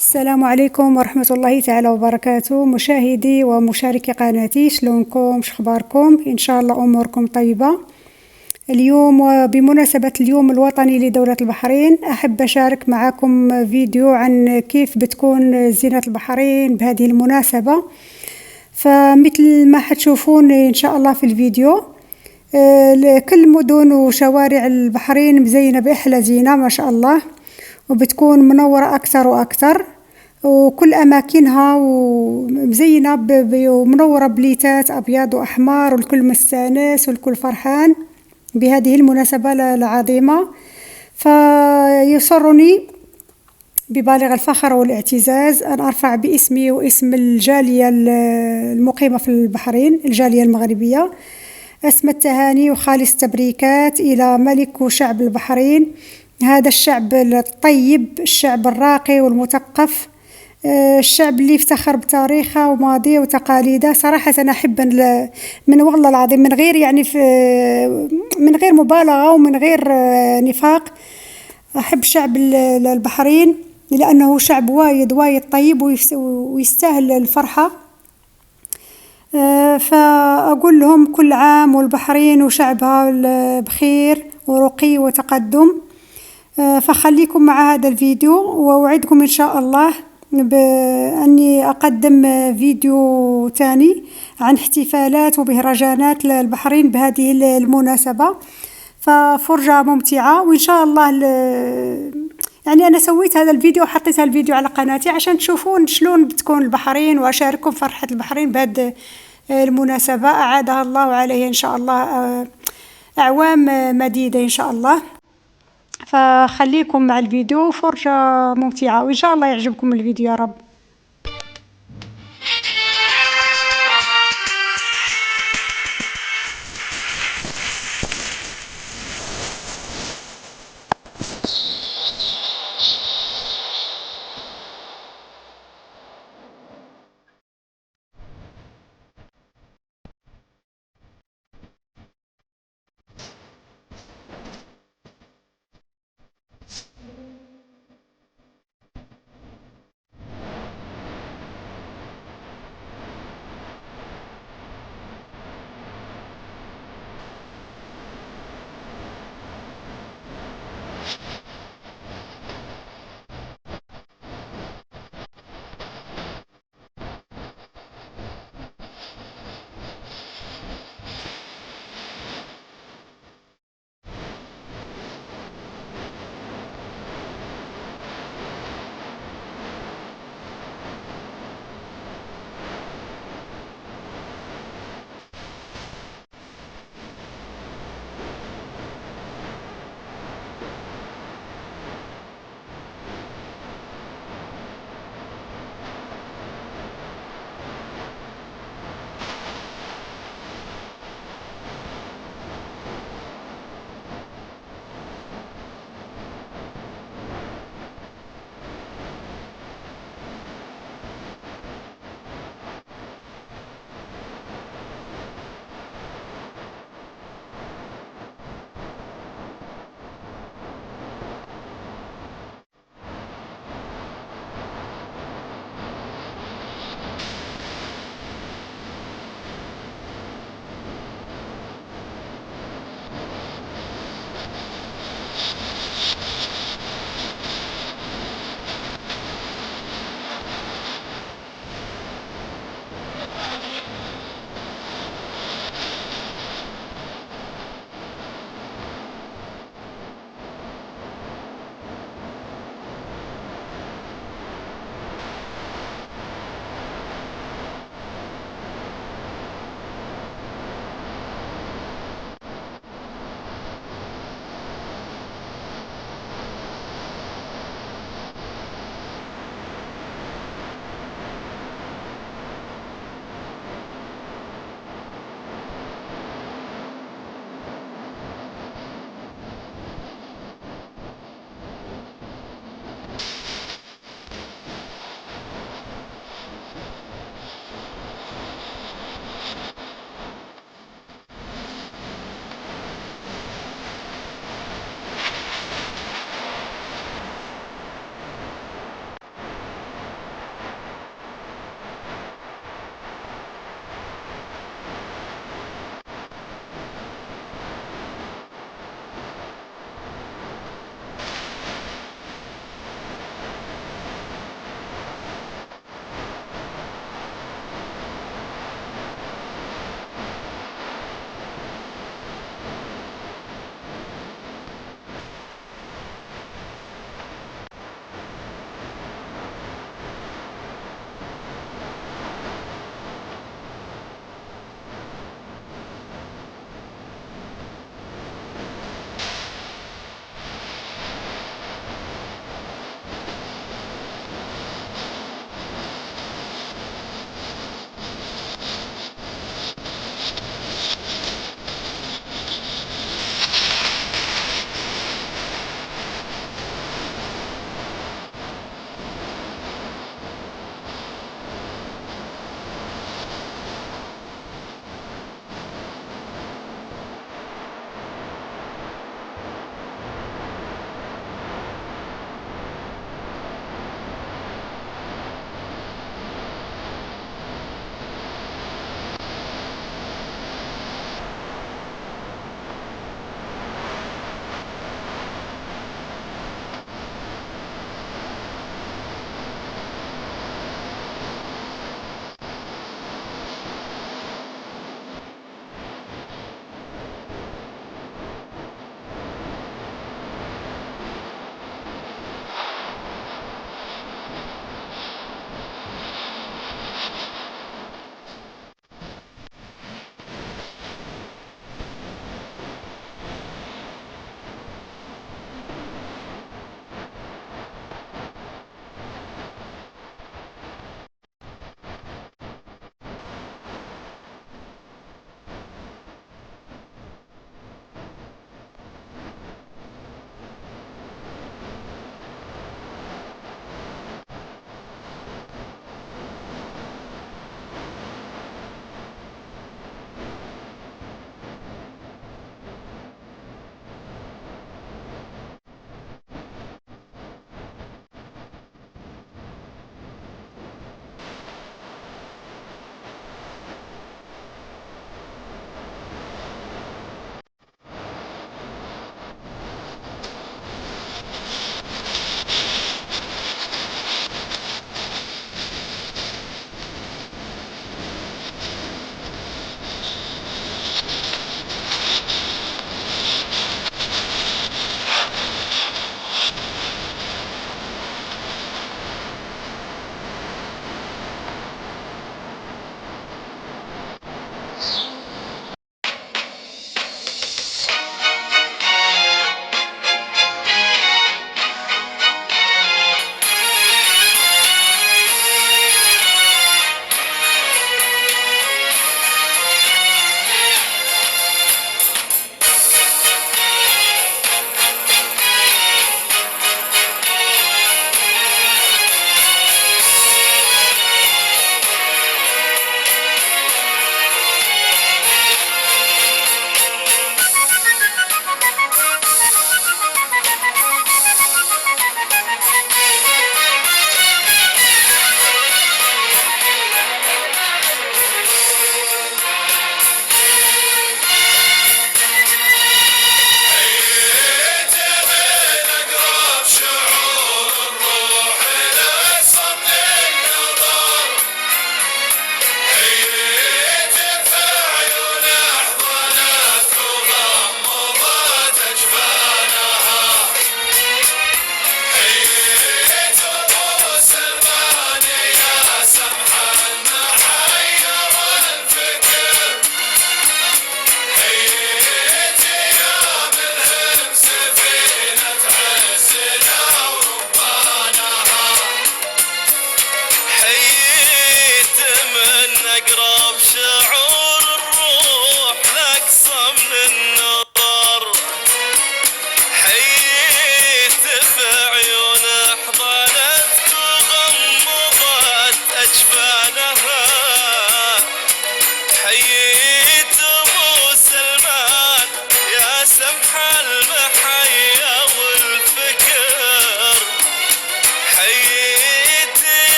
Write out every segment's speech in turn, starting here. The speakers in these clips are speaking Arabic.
السلام عليكم ورحمة الله تعالى وبركاته، مشاهدي ومشاركي قناتي. شلونكم؟ شخباركم؟ إن شاء الله أموركم طيبة. اليوم وبمناسبة اليوم الوطني لدولة البحرين أحب أشارك معكم فيديو عن كيف بتكون زينة البحرين بهذه المناسبة. فمثل ما حتشوفون إن شاء الله في الفيديو، كل مدن وشوارع البحرين مزينة بأحلى زينة ما شاء الله، وبتكون منورة أكثر وأكثر، وكل أماكنها ومزينة ومنورة بليتات أبيض وأحمر، والكل مستانس والكل فرحان بهذه المناسبة العظيمة. فيسرني ببالغ الفخر والاعتزاز أن أرفع باسمي واسم الجالية المقيمة في البحرين، الجالية المغربية، أسمى التهاني وخالص التبريكات إلى ملك وشعب البحرين، هذا الشعب الطيب، الشعب الراقي والمثقف، الشعب اللي يفتخر بتاريخه وماضيه وتقاليده. صراحة أنا أحب من والله العظيم، من غير يعني من غير مبالغة ومن غير نفاق، أحب شعب البحرين لأنه شعب وايد وايد طيب ويستاهل الفرحة. فأقول لهم كل عام والبحرين وشعبها بخير ورقي وتقدم. فخليكم مع هذا الفيديو، وأوعدكم إن شاء الله بأني أقدم فيديو تاني عن احتفالات ومهرجانات البحرين بهذه المناسبة. ففرجة ممتعة، وإن شاء الله يعني أنا سويت هذا الفيديو وحطيت الفيديو على قناتي عشان تشوفون شلون بتكون البحرين، وأشارككم فرحة البحرين بهذه المناسبة أعادها الله عليه إن شاء الله أعوام مديدة إن شاء الله. فخليكم مع الفيديو، فرجة ممتعة، وإن شاء الله يعجبكم الفيديو يا رب.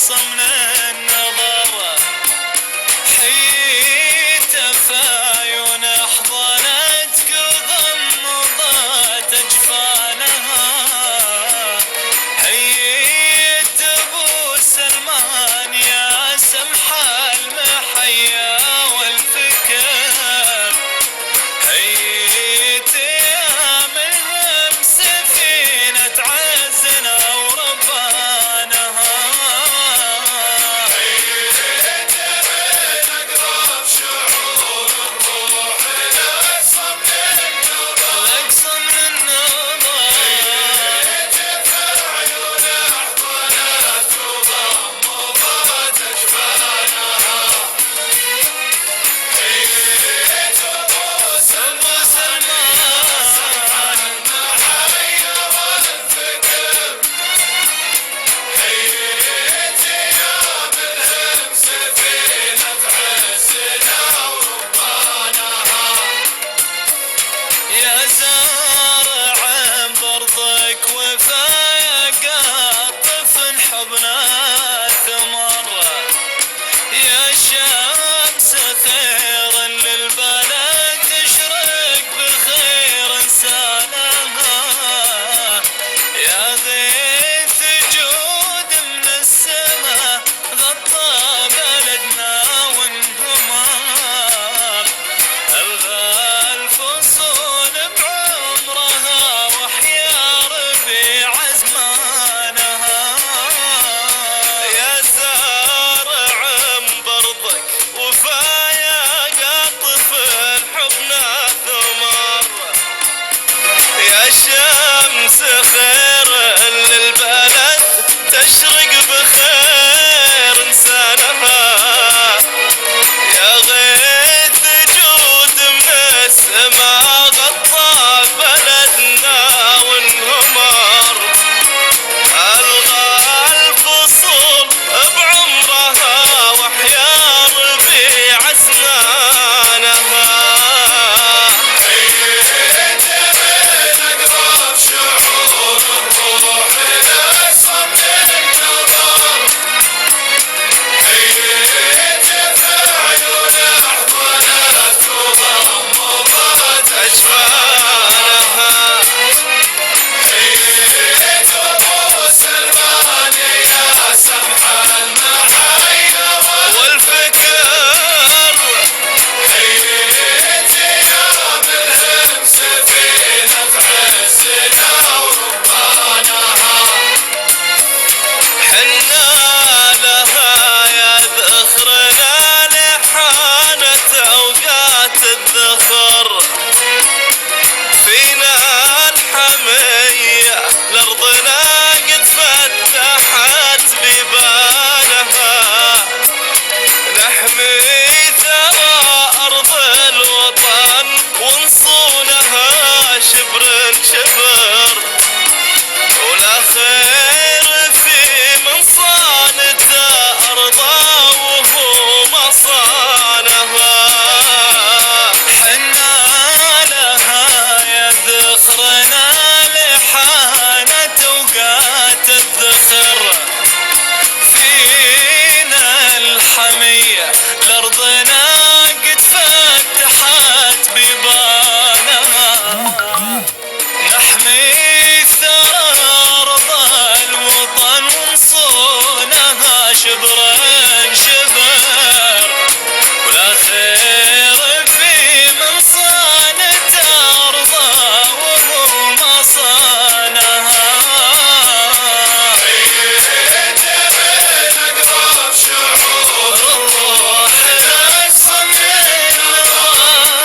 الأقصى من النظر، حيته في عيون أحضنتك وغمضت أجفانها، حيت أبو سلمان يا سمح المحيا والفكر، حيت يا ملهم سفينة عزنا وربانها، حيت من أقرب شعور الروح الأقصى من النظر، الأقصى من النظر، حيت في عيون أحضنت وضمضت أجفانها، حيت أبو سلمان سمح المحيا والفكر، حيت يا ملهم سفينة عزنا وربانها، يا زارع برضك وفايا قاطف حضنا ثمر، يا شمس خير للبلد تشرق بخير انسانها، يا غيث جود من السما غطى بلدنا وانهمر، الغى الفصول بعمرها واحيا ربيع زمانها، يا زارع برضك وفايا قاطف الحبنا ثمر، يا شمس خير للبلد تشرق بخير انسانها، يا غيث جود من السما غطى بلدنا وانهمر، ألغى الفصول بعمرها واحيا ربيع أسنانها، حيت من أقرب شعور الروح الأقصى من النظر، حيت في عيون أحضنت وضمضت أجفانها، حيت أبو سلمان يا سمح المحيا والفكر، حيت يا ملهم سفينة عزنا وربانها، حنا لها يا ذخرنا لحانت أوقات الذخر، فينا الحمية لأرضنا قد فتحت بيبانها، نحمي ثرى أرض الوطن ونصونها شبر شبر، ولا خير في من صانت أرضا وهو ما صانها، حنا لها يا ذخرنا لحانت أوقات الذخر، فينا الحمية لأرضنا قد فتحت بيبانها، نحمي ثرى أرض الوطن ونصونها شبر شبر، ولا خير في من صانت أرضا وهو ما صانها، حيت من أقرب شعور الروح الأقصى من النظر.